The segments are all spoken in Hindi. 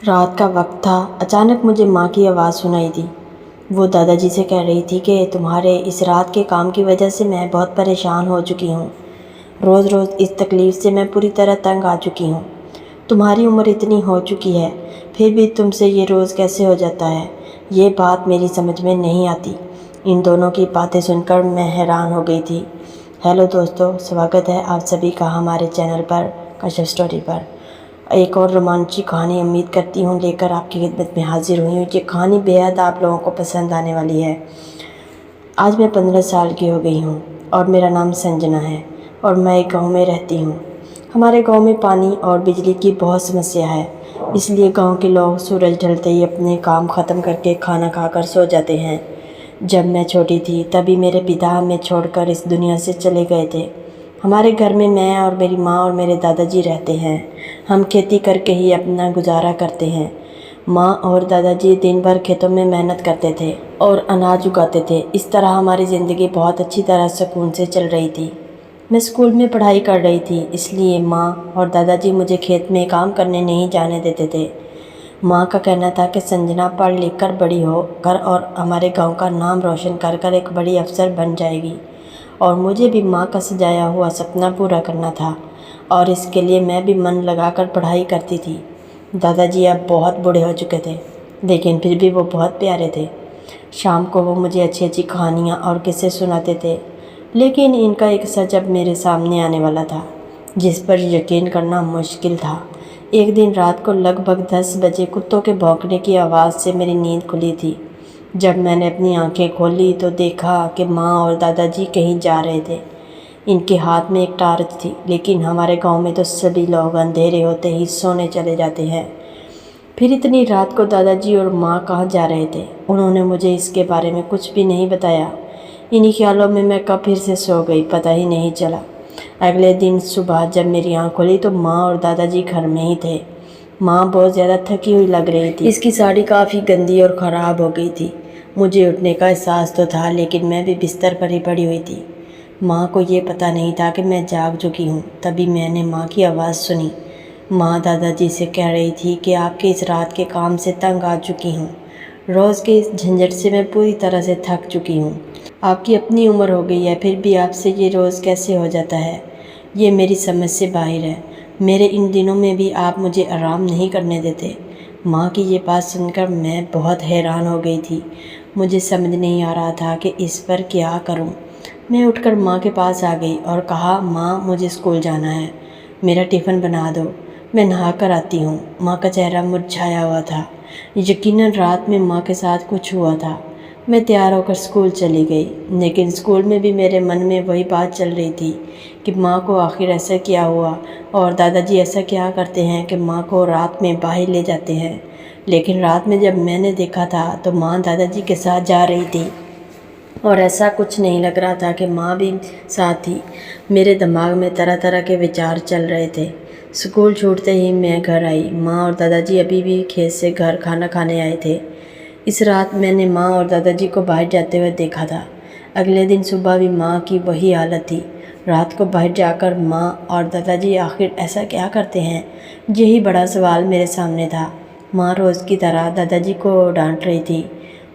रात का वक्त था। अचानक मुझे माँ की आवाज़ सुनाई दी। वो दादाजी से कह रही थी कि तुम्हारे इस रात के काम की वजह से मैं बहुत परेशान हो चुकी हूँ। रोज़ रोज़ इस तकलीफ़ से मैं पूरी तरह तंग आ चुकी हूँ। तुम्हारी उम्र इतनी हो चुकी है, फिर भी तुमसे ये रोज़ कैसे हो जाता है, ये बात मेरी समझ में नहीं आती। इन दोनों की बातें सुनकर मैं हैरान हो गई थी। हेलो दोस्तों, स्वागत है आप सभी का हमारे चैनल पर कश्यप स्टोरी पर। एक और रोमांचिक कहानी उम्मीद करती हूँ लेकर आपकी खिदमत में हाजिर हुई हूँ। ये कहानी बेहद आप लोगों को पसंद आने वाली है। आज मैं 15 साल की हो गई हूँ और मेरा नाम संजना है और मैं एक गांव में रहती हूँ। हमारे गांव में पानी और बिजली की बहुत समस्या है, इसलिए गांव के लोग सूरज ढलते ही अपने काम ख़त्म करके खाना खाकर सो जाते हैं। जब मैं छोटी थी तभी मेरे पिता हमें छोड़कर इस दुनिया से चले गए थे। हमारे घर में मैं और मेरी माँ और मेरे दादाजी रहते हैं। हम खेती करके ही अपना गुजारा करते हैं। माँ और दादाजी दिन भर खेतों में मेहनत करते थे और अनाज उगाते थे। इस तरह हमारी ज़िंदगी बहुत अच्छी तरह सुकून से चल रही थी। मैं स्कूल में पढ़ाई कर रही थी, इसलिए माँ और दादाजी मुझे खेत में काम करने नहीं जाने देते थे। माँ का कहना था कि संजना पढ़ लिख कर बड़ी हो कर और हमारे गांव का नाम रोशन कर कर एक बड़ी अफसर बन जाएगी। और मुझे भी माँ का सजाया हुआ सपना पूरा करना था और इसके लिए मैं भी मन लगाकर पढ़ाई करती थी। दादाजी अब बहुत बूढ़े हो चुके थे, लेकिन फिर भी वो बहुत प्यारे थे। शाम को वो मुझे अच्छी अच्छी कहानियाँ और किस्से सुनाते थे, लेकिन इनका एक सच अब मेरे सामने आने वाला था, जिस पर यकीन करना मुश्किल था। एक दिन रात को लगभग 10 बजे कुत्तों के भौंकने की आवाज़ से मेरी नींद खुली थी। जब मैंने अपनी आंखें खोली तो देखा कि माँ और दादाजी कहीं जा रहे थे। इनके हाथ में एक टार्च थी, लेकिन हमारे गांव में तो सभी लोग अंधेरे होते ही सोने चले जाते हैं। फिर इतनी रात को दादाजी और माँ कहाँ जा रहे थे, उन्होंने मुझे इसके बारे में कुछ भी नहीं बताया। इन्हीं ख्यालों में मैं कब फिर से सो गई, पता ही नहीं चला। अगले दिन सुबह जब मेरी आँख खुली तो माँ और दादाजी घर में ही थे। माँ बहुत ज़्यादा थकी हुई लग रही थी। इसकी साड़ी काफ़ी गंदी और ख़राब हो गई थी। मुझे उठने का एहसास तो था, लेकिन मैं भी बिस्तर पर ही पड़ी हुई थी। माँ को ये पता नहीं था कि मैं जाग चुकी हूँ। तभी मैंने माँ की आवाज़ सुनी। माँ दादाजी से कह रही थी कि आपके इस रात के काम से तंग आ चुकी हूँ। रोज़ के इस झंझट से मैं पूरी तरह से थक चुकी हूँ। आपकी अपनी उम्र हो गई है, फिर भी आपसे ये रोज़ कैसे हो जाता है, ये मेरी समझ से बाहर है। मेरे इन दिनों में भी आप मुझे आराम नहीं करने देते। माँ की ये बात सुनकर मैं बहुत हैरान हो गई थी। मुझे समझ नहीं आ रहा था कि इस पर क्या करूं। मैं उठकर माँ के पास आ गई और कहा, माँ मुझे स्कूल जाना है, मेरा टिफ़िन बना दो, मैं नहा कर आती हूँ। माँ का चेहरा मुरझाया हुआ था। यकीनन रात में माँ के साथ कुछ हुआ था। मैं तैयार होकर स्कूल चली गई, लेकिन स्कूल में भी मेरे मन में वही बात चल रही थी कि माँ को आखिर ऐसा क्या हुआ और दादाजी ऐसा क्या करते हैं कि माँ को रात में बाहर ले जाते हैं। लेकिन रात में जब मैंने देखा था तो माँ दादाजी के साथ जा रही थी और ऐसा कुछ नहीं लग रहा था कि माँ भी साथ थी। मेरे दिमाग में तरह तरह के विचार चल रहे थे। स्कूल छूटते ही मैं घर आई। माँ और दादाजी अभी भी खेत से घर खाना खाने आए थे। इस रात मैंने माँ और दादाजी को बाहर जाते हुए देखा था। अगले दिन सुबह भी माँ की वही हालत थी। रात को बाहर जाकर माँ और दादाजी आखिर ऐसा क्या करते हैं, यही बड़ा सवाल मेरे सामने था। माँ रोज़ की तरह दादाजी को डांट रही थी।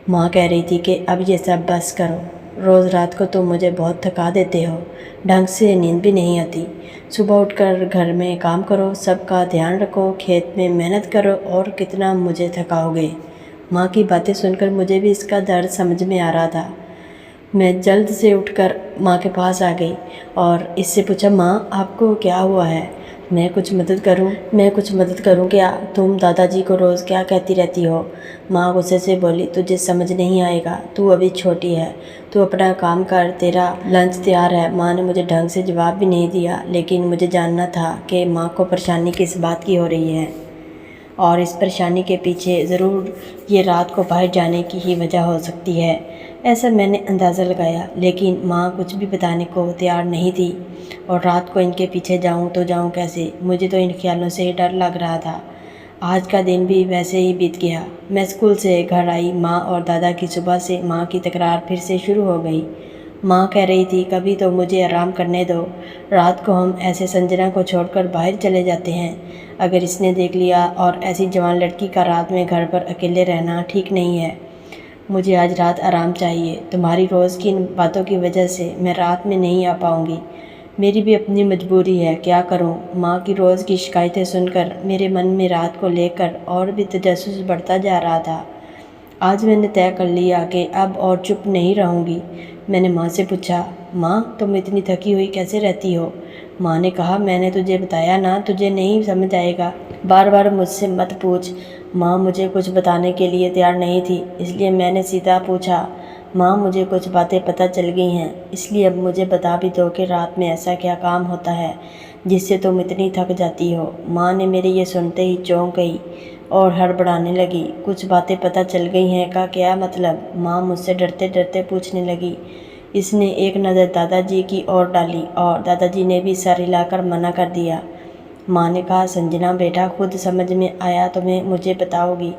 माँ कह रही थी कि अब ये सब बस करो, रोज़ रात को तुम मुझे बहुत थका देते हो, ढंग से नींद भी नहीं आती। सुबह उठकर घर में काम करो, सबका ध्यान रखो, खेत में मेहनत करो और कितना मुझे थकाओगे। माँ की बातें सुनकर मुझे भी इसका दर्द समझ में आ रहा था। मैं जल्द से उठकर माँ के पास आ गई और इससे पूछा, माँ आपको क्या हुआ है, मैं कुछ मदद करूं क्या? तुम दादाजी को रोज़ क्या कहती रहती हो? माँ गुस्से से बोली, तुझे समझ नहीं आएगा, तू अभी छोटी है, तू अपना काम कर, तेरा लंच तैयार है। माँ ने मुझे ढंग से जवाब भी नहीं दिया, लेकिन मुझे जानना था कि माँ को परेशानी किस बात की हो रही है और इस परेशानी के पीछे ज़रूर ये रात को बाहर जाने की ही वजह हो सकती है। ऐसा मैंने अंदाज़ा लगाया, लेकिन माँ कुछ भी बताने को तैयार नहीं थी। और रात को इनके पीछे जाऊँ तो जाऊँ कैसे? मुझे तो इन ख्यालों से डर लग रहा था। आज का दिन भी वैसे ही बीत गया। मैं स्कूल से घर आई। माँ और दादा की सुबह से माँ की तकरार फिर से शुरू हो गई। माँ कह रही थी कभी तो मुझे आराम करने दो, रात को हम ऐसे संजना को छोड़कर बाहर चले जाते हैं। अगर इसने देख लिया, और ऐसी जवान लड़की का रात में घर पर अकेले रहना ठीक नहीं है। मुझे आज रात आराम चाहिए। तुम्हारी रोज़ की इन बातों की वजह से मैं रात में नहीं आ पाऊँगी। मेरी भी अपनी मजबूरी है, क्या करूँ। माँ की रोज़ की शिकायतें सुनकर मेरे मन में रात को लेकर और भी तजस्सुस बढ़ता जा रहा था। आज मैंने तय कर लिया कि अब और चुप नहीं रहूँगी। मैंने माँ से पूछा, माँ तुम इतनी थकी हुई कैसे रहती हो। माँ ने कहा, मैंने तुझे बताया ना, तुझे नहीं समझ आएगा, बार बार मुझसे मत पूछ। माँ मुझे कुछ बताने के लिए तैयार नहीं थी, इसलिए मैंने सीधा पूछा, माँ मुझे कुछ बातें पता चल गई हैं, इसलिए अब मुझे बता भी दो कि रात में ऐसा क्या काम होता है जिससे तुम इतनी थक जाती हो। माँ ने मेरे ये सुनते ही चौंक गई और हड़बड़ाने लगी। कुछ बातें पता चल गई हैं का क्या मतलब, माँ मुझसे डरते डरते पूछने लगी। इसने एक नज़र दादाजी की ओर डाली और दादाजी ने भी सर हिलाकर मना कर दिया। माँ ने कहा, संजना बेटा खुद समझ में आया तुम्हें मुझे बताओगी।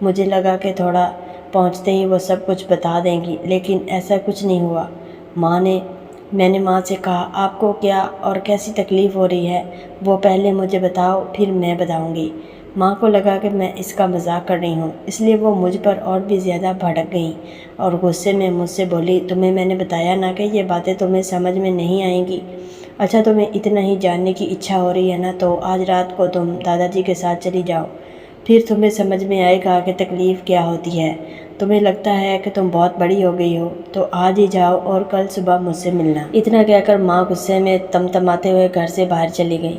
मुझे लगा कि थोड़ा पहुँचते ही वो सब कुछ बता देंगी, लेकिन ऐसा कुछ नहीं हुआ। मैंने माँ से कहा, आपको क्या और कैसी तकलीफ़ हो रही है वो पहले मुझे बताओ, फिर मैं बताऊँगी। माँ को लगा कि मैं इसका मजाक कर रही हूँ, इसलिए वो मुझ पर और भी ज़्यादा भड़क गई और गुस्से में मुझसे बोली, तुम्हें मैंने बताया ना कि ये बातें तुम्हें समझ में नहीं आएंगी। अच्छा तुम्हें इतना ही जानने की इच्छा हो रही है ना, तो आज रात को तुम दादाजी के साथ चली जाओ, फिर तुम्हें समझ में आएगा कि तकलीफ़ क्या होती है। तुम्हें लगता है कि तुम बहुत बड़ी हो गई हो, तो आज ही जाओ और कल सुबह मुझसे मिलना। इतना कहकर माँ गुस्से में तमतमाते हुए घर से बाहर चली गई।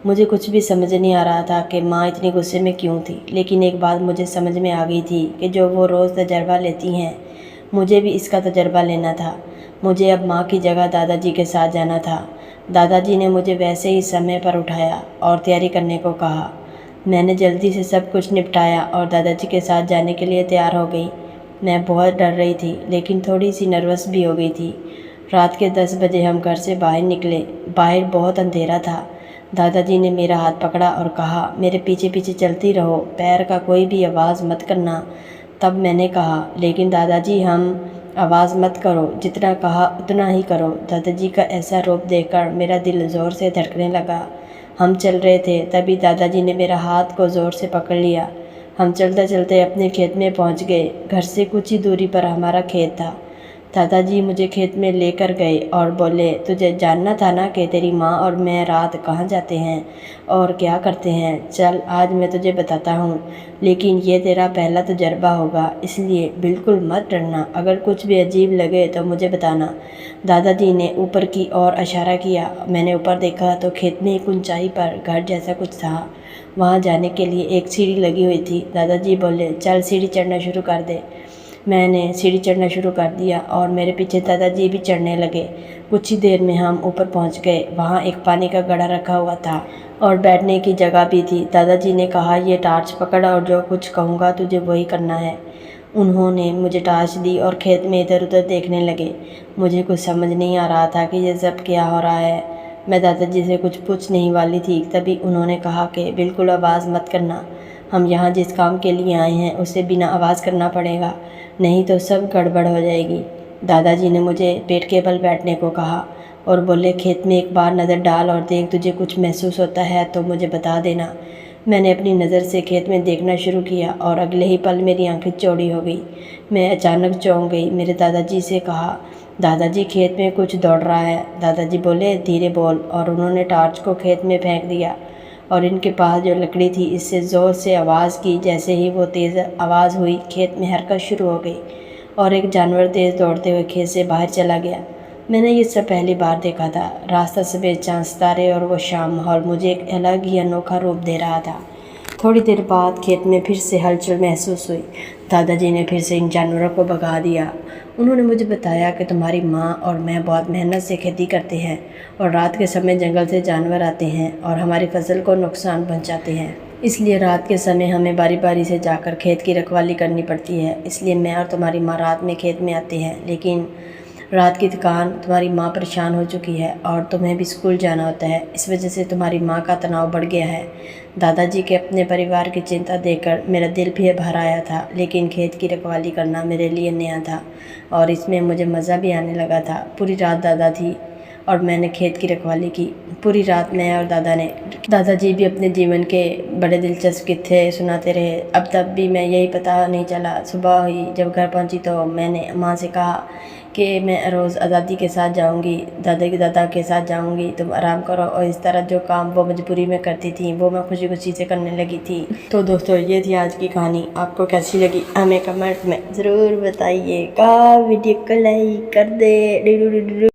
मुझे कुछ भी समझ नहीं आ रहा था कि माँ इतनी गुस्से में क्यों थी, लेकिन एक बात मुझे समझ में आ गई थी कि जो वो रोज़ तजर्बा लेती हैं, मुझे भी इसका तजर्बा लेना था। मुझे अब माँ की जगह दादाजी के साथ जाना था। दादाजी ने मुझे वैसे ही समय पर उठाया और तैयारी करने को कहा। मैंने जल्दी से सब कुछ निपटाया और दादाजी के साथ जाने के लिए तैयार हो गई। मैं बहुत डर रही थी, लेकिन थोड़ी सी नर्वस भी हो गई थी। रात के 10 बजे हम घर से बाहर निकले। बाहर बहुत अंधेरा था। दादाजी ने मेरा हाथ पकड़ा और कहा, मेरे पीछे पीछे चलती रहो, पैर का कोई भी आवाज़ मत करना। तब मैंने कहा, लेकिन दादाजी हम आवाज़ मत करो, जितना कहा उतना ही करो। दादाजी का ऐसा रूप देखकर मेरा दिल ज़ोर से धड़कने लगा। हम चल रहे थे, तभी दादाजी ने मेरा हाथ को ज़ोर से पकड़ लिया। हम चलते चलते अपने खेत में पहुंच गए। घर से कुछ ही दूरी पर हमारा खेत था। दादाजी मुझे खेत में लेकर गए और बोले, तुझे जानना था ना कि तेरी माँ और मैं रात कहाँ जाते हैं और क्या करते हैं। चल आज मैं तुझे बताता हूँ, लेकिन ये तेरा पहला तजर्बा होगा, इसलिए बिल्कुल मत डरना। अगर कुछ भी अजीब लगे तो मुझे बताना। दादाजी ने ऊपर की ओर इशारा किया। मैंने ऊपर देखा तो खेत में एक ऊंचाई पर घर जैसा कुछ था। वहाँ जाने के लिए एक सीढ़ी लगी हुई थी। दादाजी बोले, चल सीढ़ी चढ़ना शुरू कर दे। मैंने सीढ़ी चढ़ना शुरू कर दिया और मेरे पीछे दादाजी भी चढ़ने लगे। कुछ ही देर में हम ऊपर पहुंच गए। वहाँ एक पानी का घड़ा रखा हुआ था और बैठने की जगह भी थी। दादाजी ने कहा, ये टार्च पकड़ और जो कुछ कहूँगा तुझे वही करना है। उन्होंने मुझे टार्च दी और खेत में इधर उधर देखने लगे। मुझे कुछ समझ नहीं आ रहा था कि ये सब क्या हो रहा है। मैं दादाजी से कुछ पूछने वाली थी, तभी उन्होंने कहा कि बिल्कुल आवाज़ मत करना। हम यहाँ जिस काम के लिए आए हैं उसे बिना आवाज़ करना पड़ेगा, नहीं तो सब गड़बड़ हो जाएगी। दादाजी ने मुझे पेट के बल बैठने को कहा और बोले, खेत में एक बार नज़र डाल और देख, तुझे कुछ महसूस होता है तो मुझे बता देना। मैंने अपनी नज़र से खेत में देखना शुरू किया और अगले ही पल मेरी आंखें चौड़ी हो गई। मैं अचानक चौंक गई। मेरे दादाजी से कहा, दादाजी खेत में कुछ दौड़ रहा है। दादाजी बोले, धीरे बोल, और उन्होंने टार्च को खेत में फेंक दिया और इनके पास जो लकड़ी थी इससे ज़ोर से आवाज़ की। जैसे ही वो तेज़ आवाज़ हुई, खेत में हरकत शुरू हो गई और एक जानवर तेज़ दौड़ते हुए खेत से बाहर चला गया। मैंने ये सब पहली बार देखा था। रास्ता सफ़ेद चाँद, सितारे और वो शाम माहौल मुझे एक अलग ही अनोखा रूप दे रहा था। थोड़ी देर बाद खेत में फिर से हलचल महसूस हुई। दादाजी ने फिर से इन जानवरों को भगा दिया। उन्होंने मुझे बताया कि तुम्हारी माँ और मैं बहुत मेहनत से खेती करते हैं और रात के समय जंगल से जानवर आते हैं और हमारी फसल को नुकसान पहुँचाते हैं। इसलिए रात के समय हमें बारी बारी से जाकर खेत की रखवाली करनी पड़ती है। इसलिए मैं और तुम्हारी माँ रात में खेत में आते हैं, लेकिन रात की थकान, तुम्हारी माँ परेशान हो चुकी है और तुम्हें भी स्कूल जाना होता है। इस वजह से तुम्हारी माँ का तनाव बढ़ गया है। दादाजी के अपने परिवार की चिंता देखकर मेरा दिल भी भर आया था, लेकिन खेत की रखवाली करना मेरे लिए नया था और इसमें मुझे मज़ा भी आने लगा था। पूरी रात दादा थी और मैंने खेत की रखवाली की। पूरी रात मैं और दादाजी भी अपने जीवन के बड़े दिलचस्प किस्से सुनाते रहे। अब तब भी मैं यही पता नहीं चला। सुबह हुई, जब घर पहुंची तो मैंने माँ से कहा कि मैं रोज़ दादा के साथ जाऊंगी, तुम आराम करो। और इस तरह जो काम वो मजबूरी में करती थी वो मैं खुशी खुशी से करने लगी थी। तो दोस्तों, ये थी आज की कहानी। आपको कैसी लगी हमें कमेंट में ज़रूर बताइएगा। वीडियो को लाइक कर दे।